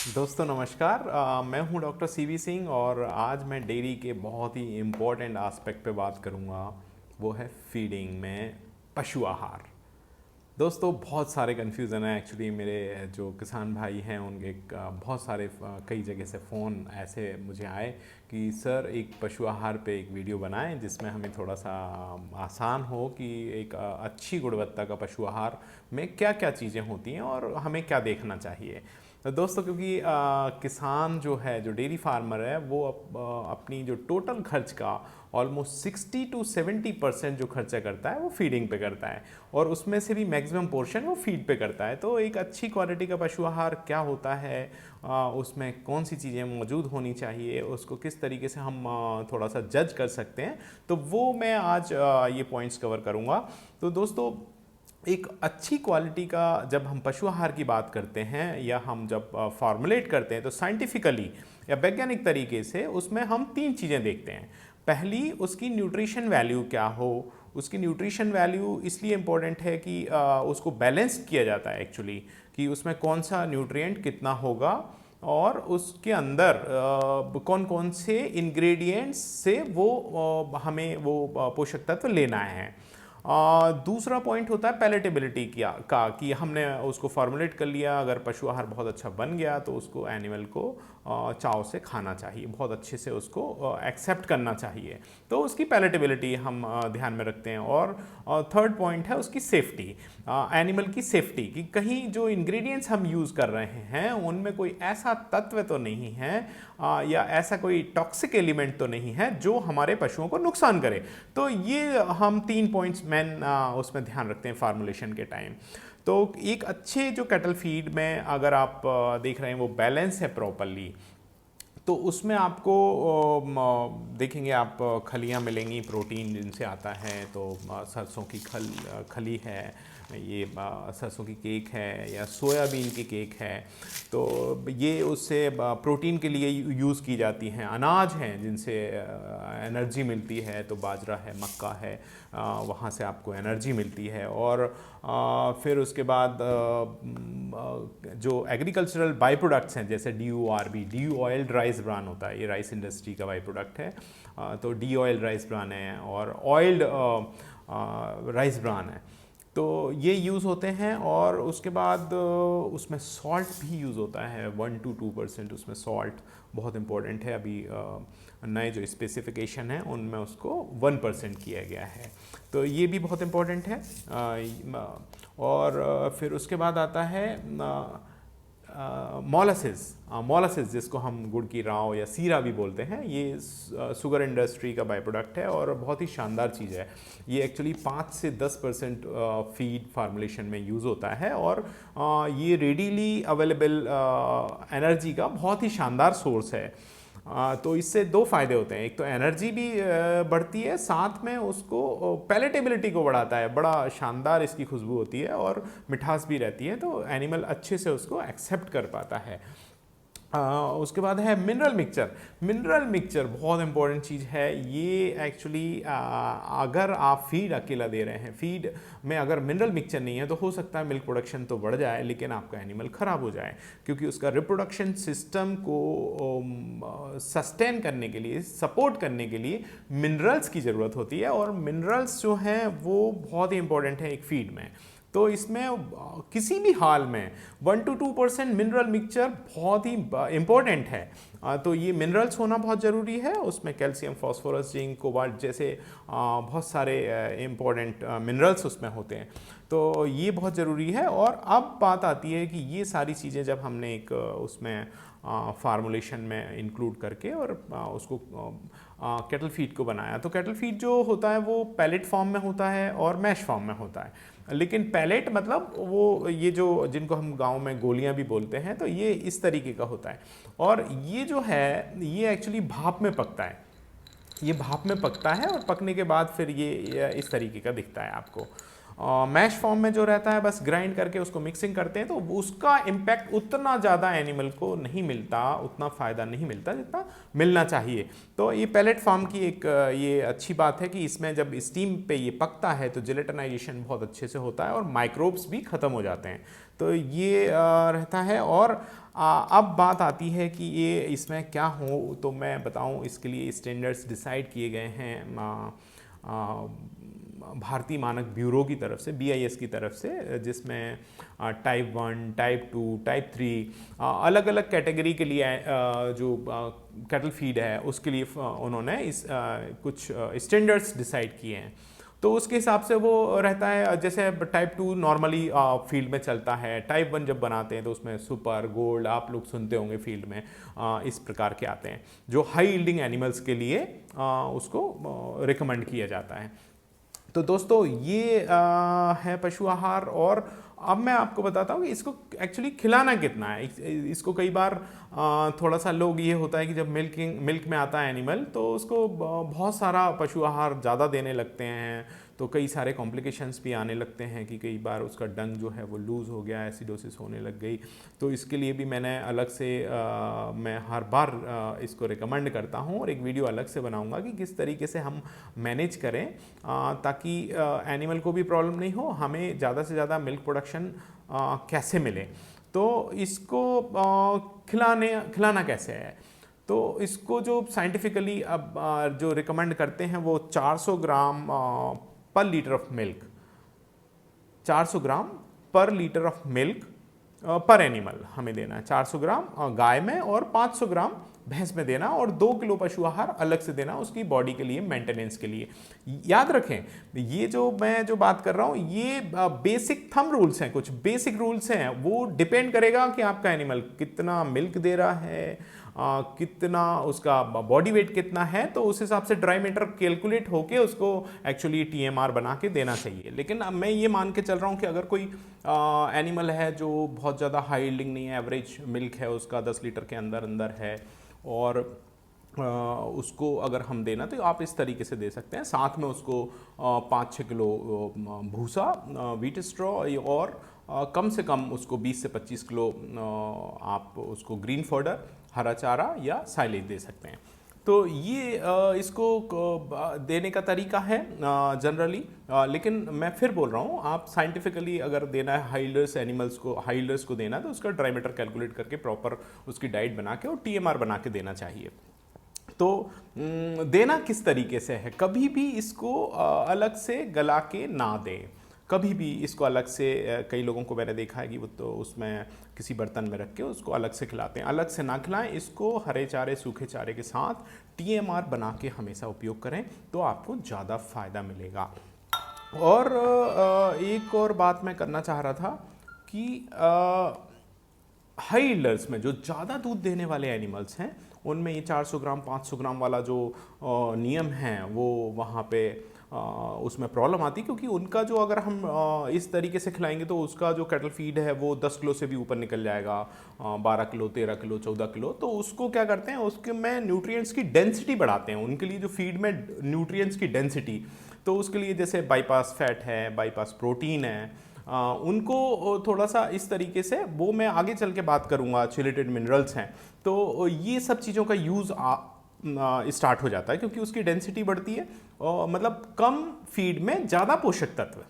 दोस्तों नमस्कार। मैं हूं डॉक्टर सीवी सिंह और आज मैं डेयरी के बहुत ही इम्पोर्टेंट एस्पेक्ट पे बात करूंगा। वो है फीडिंग में पशु आहार। दोस्तों बहुत सारे कन्फ्यूज़न है एक्चुअली। मेरे जो किसान भाई हैं उनके बहुत सारे कई जगह से फ़ोन ऐसे मुझे आए कि सर एक पशु आहार पे एक वीडियो बनाएं जिसमें हमें थोड़ा सा आसान हो कि एक अच्छी गुणवत्ता का पशु आहार में क्या क्या चीज़ें होती हैं और हमें क्या देखना चाहिए। तो दोस्तों क्योंकि किसान जो है, जो डेयरी फार्मर है, वो अपनी जो टोटल खर्च का ऑलमोस्ट 60 to 70% जो खर्चा करता है वो फीडिंग पे करता है और उसमें से भी मैक्सिमम पोर्शन वो फीड पे करता है। तो एक अच्छी क्वालिटी का पशु आहार क्या होता है, उसमें कौन सी चीज़ें मौजूद होनी चाहिए, उसको किस तरीके से हम थोड़ा सा जज कर सकते हैं, तो वो मैं आज ये पॉइंट्स कवर करूँगा। तो दोस्तों एक अच्छी क्वालिटी का जब हम पशु आहार की बात करते हैं या हम जब फॉर्मुलेट करते हैं तो साइंटिफिकली या वैज्ञानिक तरीके से उसमें हम तीन चीज़ें देखते हैं। पहली, उसकी न्यूट्रिशन वैल्यू क्या हो। उसकी न्यूट्रिशन वैल्यू इसलिए इम्पोर्टेंट है कि उसको बैलेंस किया जाता है एक्चुअली, कि उसमें कौन सा न्यूट्रिएंट कितना होगा और उसके अंदर कौन कौन से इंग्रेडिएंट्स से वो हमें वो पोषक तत्व लेना है। दूसरा पॉइंट होता है पैलेटेबिलिटी का कि हमने उसको फॉर्मुलेट कर लिया, अगर पशु आहार बहुत अच्छा बन गया तो उसको एनिमल को चाव से खाना चाहिए, बहुत अच्छे से उसको एक्सेप्ट करना चाहिए। तो उसकी पैलेटेबिलिटी हम ध्यान में रखते हैं। और थर्ड पॉइंट है उसकी सेफ्टी, एनिमल की सेफ्टी, कि कहीं जो इंग्रेडिएंट्स हम यूज़ कर रहे हैं उनमें कोई ऐसा तत्व तो नहीं है या ऐसा कोई टॉक्सिक एलिमेंट तो नहीं है जो हमारे पशुओं को नुकसान करे। तो ये हम तीन पॉइंट्स मैन उसमें ध्यान रखते हैं फार्मुलेशन के टाइम। तो एक अच्छे जो कैटल फीड में अगर आप देख रहे हैं वो बैलेंस है प्रॉपरली, तो उसमें आपको देखेंगे आप खलियाँ मिलेंगी, प्रोटीन जिनसे आता है। तो सरसों की खली है, ये सरसों की केक है या सोयाबीन की केक है, तो ये उससे प्रोटीन के लिए यूज़ की जाती हैं। अनाज हैं जिनसे एनर्जी मिलती है, तो बाजरा है, मक्का है, वहाँ से आपको एनर्जी मिलती है। और फिर उसके बाद जो एग्रीकल्चरल बाई प्रोडक्ट्स हैं जैसे DORB, D oiled rice bran होता है, ये राइस इंडस्ट्री का बाई प्रोडक्ट है। तो डी ऑयल्ड राइस ब्रान है और ऑयल्ड राइस ब्रान है, तो ये यूज़ होते हैं। और उसके बाद उसमें सॉल्ट भी यूज़ होता है, 1 to 2% उसमें सॉल्ट बहुत इम्पोर्टेंट है। अभी नए जो स्पेसिफिकेशन है उनमें उसको 1% किया गया है, तो ये भी बहुत इम्पोर्टेंट है। और फिर उसके बाद आता है मोलासिस जिसको हम गुड़ की राव या सीरा भी बोलते हैं। ये शुगर इंडस्ट्री का बाई प्रोडक्ट है और बहुत ही शानदार चीज़ है। ये एक्चुअली 5 से 10% फीड फार्मुलेशन में यूज़ होता है और ये रेडीली अवेलेबल एनर्जी का बहुत ही शानदार सोर्स है। तो इससे दो फायदे होते हैं, एक तो एनर्जी भी बढ़ती है, साथ में उसको पैलेटेबिलिटी को बढ़ाता है। बड़ा शानदार इसकी खुशबू होती है और मिठास भी रहती है, तो एनिमल अच्छे से उसको एक्सेप्ट कर पाता है। उसके बाद है मिनरल मिक्सचर। मिनरल मिक्सचर बहुत इंपॉर्टेंट चीज़ है। ये एक्चुअली अगर आप फीड अकेला दे रहे हैं, फीड में अगर मिनरल मिक्सचर नहीं है तो हो सकता है मिल्क प्रोडक्शन तो बढ़ जाए लेकिन आपका एनिमल ख़राब हो जाए, क्योंकि उसका रिप्रोडक्शन सिस्टम को सस्टेन करने के लिए, सपोर्ट करने के लिए मिनरल्स की ज़रूरत होती है। और मिनरल्स जो हैं वो बहुत ही इंपॉर्टेंट है एक फीड में। तो इसमें किसी भी हाल में 1 to 2% मिनरल मिक्सचर बहुत ही इम्पोर्टेंट है। तो ये मिनरल्स होना बहुत ज़रूरी है। उसमें कैल्शियम, फास्फोरस, जिंक, कोबाल्ट जैसे बहुत सारे इम्पोर्टेंट मिनरल्स उसमें होते हैं, तो ये बहुत ज़रूरी है। और अब बात आती है कि ये सारी चीज़ें जब हमने एक उसमें फार्मूलेशन में इंक्लूड करके और उसको कैटल फीड को बनाया, तो कैटल फीड जो होता है वो पैलेट फॉर्म में होता है और मैश फॉर्म में होता है। लेकिन पैलेट मतलब वो ये जो जिनको हम गांव में गोलियां भी बोलते हैं, तो ये इस तरीके का होता है। और ये जो है ये एक्चुअली भाप में पकता है, ये भाप में पकता है और पकने के बाद फिर ये इस तरीके का दिखता है आपको। मैश फॉर्म में जो रहता है बस ग्राइंड करके उसको मिक्सिंग करते हैं, तो उसका इम्पैक्ट उतना ज़्यादा एनिमल को नहीं मिलता, उतना फ़ायदा नहीं मिलता जितना मिलना चाहिए। तो ये पैलेट फॉर्म की एक ये अच्छी बात है कि इसमें जब स्टीम पे ये पकता है तो जिलेटिनाइजेशन बहुत अच्छे से होता है और माइक्रोब्स भी ख़त्म हो जाते हैं, तो ये रहता है। और अब बात आती है कि ये इसमें क्या हो, तो मैं बताऊं इसके लिए स्टैंडर्ड्स डिसाइड किए गए हैं भारतीय मानक ब्यूरो की तरफ से, BIS की तरफ से, जिसमें टाइप 1, टाइप 2, टाइप 3 अलग अलग कैटेगरी के लिए जो कैटल फीड है उसके लिए उन्होंने कुछ स्टैंडर्ड्स डिसाइड किए हैं। तो उसके हिसाब से वो रहता है, जैसे टाइप 2 नॉर्मली फील्ड में चलता है, टाइप 1 जब बनाते हैं तो उसमें सुपर, गोल्ड आप लोग सुनते होंगे फील्ड में, इस प्रकार के आते हैं जो हाई यील्डिंग एनिमल्स के लिए उसको रिकमेंड किया जाता है। तो दोस्तों ये है पशु आहार। और अब मैं आपको बताता हूँ कि इसको एक्चुअली खिलाना कितना है। इसको कई बार थोड़ा सा लोग, ये होता है कि जब मिल्क में आता है एनिमल तो उसको बहुत सारा पशु आहार ज़्यादा देने लगते हैं, तो कई सारे कॉम्प्लिकेशंस भी आने लगते हैं कि कई बार उसका डंग जो है वो लूज़ हो गया, एसिडोसिस होने लग गई। तो इसके लिए भी मैंने अलग से मैं हर बार इसको रिकमेंड करता हूँ और एक वीडियो अलग से बनाऊँगा कि किस तरीके से हम मैनेज करें ताकि एनिमल को भी प्रॉब्लम नहीं हो, हमें ज़्यादा से ज़्यादा मिल्क प्रोडक्शन कैसे मिले। तो इसको खिलाना कैसे है, तो इसको जो साइंटिफिकली अब जो रिकमेंड करते हैं वो 400 ग्राम पर लीटर ऑफ मिल्क, 400 ग्राम पर लीटर ऑफ मिल्क पर एनिमल हमें देना है। 400 ग्राम गाय में और 500 ग्राम भैंस में देना, और 2 किलो पशु आहार अलग से देना उसकी बॉडी के लिए, मेंटेनेंस के लिए। याद रखें, ये जो मैं जो बात कर रहा हूँ ये बेसिक थंब रूल्स हैं, कुछ बेसिक रूल्स हैं। वो डिपेंड करेगा कि आपका एनिमल कितना मिल्क दे रहा है, कितना उसका बॉडी वेट कितना है, तो उस हिसाब से ड्राई मैटर कैलकुलेट होके उसको एक्चुअली TMR बना के देना चाहिए। लेकिन अब मैं ये मान के चल रहा हूँ कि अगर कोई एनिमल है जो बहुत ज़्यादा हाई यील्डिंग नहीं है, एवरेज मिल्क है उसका 10 लीटर के अंदर अंदर है, और उसको अगर हम देना तो आप इस तरीके से दे सकते हैं। साथ में उसको 5-6 किलो भूसा, व्हीट स्ट्रॉ, और कम से कम उसको 20 से 25 किलो आप उसको ग्रीन फॉडर, हरा चारा या साइलेज दे सकते हैं। तो ये इसको देने का तरीका है जनरली। लेकिन मैं फिर बोल रहा हूँ, आप साइंटिफिकली अगर देना है हाइल्डर्स एनिमल्स को, हाइल्डर्स को देना है तो उसका ड्राई मैटर कैलकुलेट करके प्रॉपर उसकी डाइट बना के और TMR बना के देना चाहिए। तो देना किस तरीके से है, कभी भी इसको अलग से गला के ना दें, कभी भी इसको अलग से। कई लोगों को मैंने देखा है कि वो तो उसमें किसी बर्तन में रख के उसको अलग से खिलाते हैं, अलग से ना खिलाएं। इसको हरे चारे, सूखे चारे के साथ TMR बना के हमेशा उपयोग करें तो आपको ज़्यादा फ़ायदा मिलेगा। और एक और बात मैं करना चाह रहा था कि हाई यील्डर्स में जो ज़्यादा दूध देने वाले एनिमल्स हैं उनमें ये 400 ग्राम 500 ग्राम वाला जो नियम है वो वहाँ पे उसमें प्रॉब्लम आती है, क्योंकि उनका जो अगर हम इस तरीके से खिलाएंगे तो उसका जो कैटल फीड है वो 10 किलो से भी ऊपर निकल जाएगा, 12 किलो, 13 किलो, 14 किलो। तो उसको क्या करते हैं, उसके में न्यूट्रिएंट्स की डेंसिटी बढ़ाते हैं, उनके लिए जो फीड में न्यूट्रिएंट्स की डेंसिटी, तो उसके लिए जैसे बाईपास फैट है, बाईपास प्रोटीन है, उनको थोड़ा सा इस तरीके से, वो मैं आगे चल के बात करूँगा, चिलेटेड मिनरल्स हैं, तो ये सब चीज़ों का यूज़ स्टार्ट हो जाता है क्योंकि उसकी डेंसिटी बढ़ती है, और मतलब कम फीड में ज़्यादा पोषक तत्व,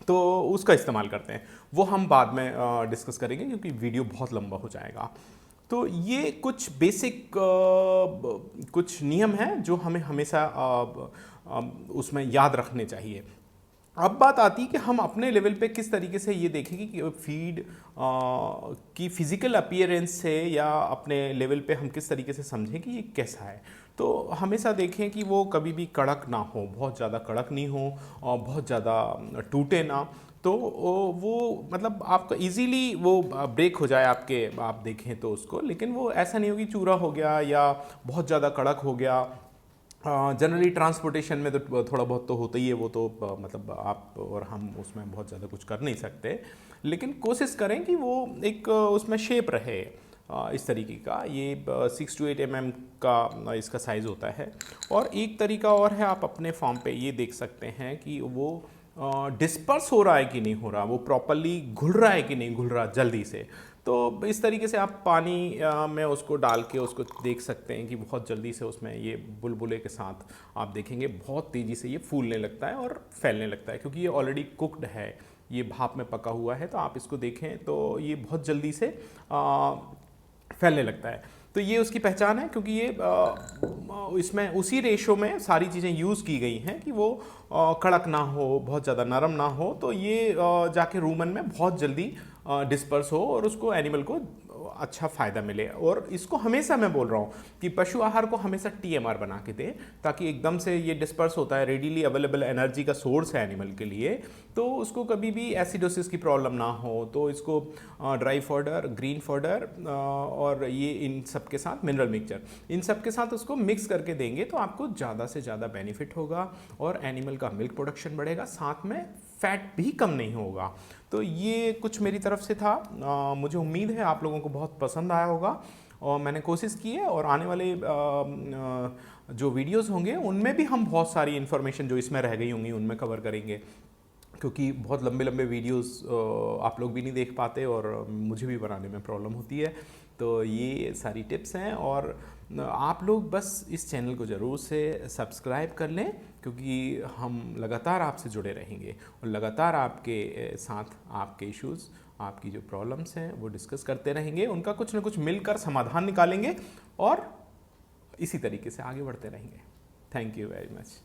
तो उसका इस्तेमाल करते हैं। वो हम बाद में डिस्कस करेंगे क्योंकि वीडियो बहुत लंबा हो जाएगा। तो ये कुछ बेसिक कुछ नियम हैं जो हमें हमेशा उसमें याद रखने चाहिए। अब बात आती है कि हम अपने लेवल पे किस तरीके से ये देखेंगे कि फीड की फिजिकल अपीयरेंस से या अपने लेवल पे हम किस तरीके से समझें कि ये कैसा है। तो हमेशा देखें कि वो कभी भी कड़क ना हो, बहुत ज़्यादा कड़क नहीं हो और बहुत ज़्यादा टूटे ना, तो वो मतलब आपका इजीली वो ब्रेक हो जाए आपके, आप देखें तो उसको। लेकिन वो ऐसा नहीं हो कि चूरा हो गया या बहुत ज़्यादा कड़क हो गया। जनरली ट्रांसपोर्टेशन में तो थोड़ा बहुत तो होता ही है, वो तो मतलब आप और हम उसमें बहुत ज़्यादा कुछ कर नहीं सकते, लेकिन कोशिश करें कि वो एक उसमें शेप रहे इस तरीके का। ये 6 to 8 mm का इसका साइज़ होता है। और एक तरीका और है, आप अपने फॉर्म पे ये देख सकते हैं कि वो डिस्पर्स हो रहा है कि नहीं हो रहा, वो प्रॉपरली घुल रहा है कि नहीं घुल रहा जल्दी से। तो इस तरीके से आप पानी में उसको डाल के उसको देख सकते हैं कि बहुत जल्दी से उसमें ये बुलबुले के साथ आप देखेंगे बहुत तेज़ी से ये फूलने लगता है और फैलने लगता है, क्योंकि ये ऑलरेडी कुक्ड है, ये भाप में पका हुआ है। तो आप इसको देखें तो ये बहुत जल्दी से फैलने लगता है। तो ये उसकी पहचान है, क्योंकि ये इसमें उसी रेशो में सारी चीज़ें यूज़ की गई हैं कि वो कड़क ना हो, बहुत ज़्यादा नरम ना हो, तो ये जाके रूमन में बहुत जल्दी डिस्पर्स हो और उसको एनिमल को अच्छा फ़ायदा मिले। और इसको हमेशा मैं बोल रहा हूँ कि पशु आहार को हमेशा TMR बना के दें, ताकि एकदम से ये डिस्पर्स होता है, रेडीली अवेलेबल एनर्जी का सोर्स है एनिमल के लिए, तो उसको कभी भी एसिडोसिस की प्रॉब्लम ना हो। तो इसको ड्राई फॉडर, ग्रीन फॉडर और ये इन सब के साथ मिनरल मिक्सचर, इन सब के साथ उसको मिक्स करके देंगे तो आपको ज़्यादा से ज़्यादा बेनिफिट होगा और एनिमल का मिल्क प्रोडक्शन बढ़ेगा, साथ में फैट भी कम नहीं होगा। तो ये कुछ मेरी तरफ से था। मुझे उम्मीद है आप लोगों को बहुत पसंद आया होगा और मैंने कोशिश की है, और आने वाले जो वीडियोस होंगे उनमें भी हम बहुत सारी इन्फॉर्मेशन जो इसमें रह गई होंगी उनमें कवर करेंगे, क्योंकि बहुत लंबे लंबे वीडियोस आप लोग भी नहीं देख पाते और मुझे भी बनाने में प्रॉब्लम होती है। तो ये सारी टिप्स हैं, और आप लोग बस इस चैनल को ज़रूर से सब्सक्राइब कर लें, क्योंकि हम लगातार आपसे जुड़े रहेंगे और लगातार आपके साथ आपके इश्यूज़, आपकी जो प्रॉब्लम्स हैं वो डिस्कस करते रहेंगे, उनका कुछ ना कुछ मिलकर समाधान निकालेंगे और इसी तरीके से आगे बढ़ते रहेंगे। Thank you very much.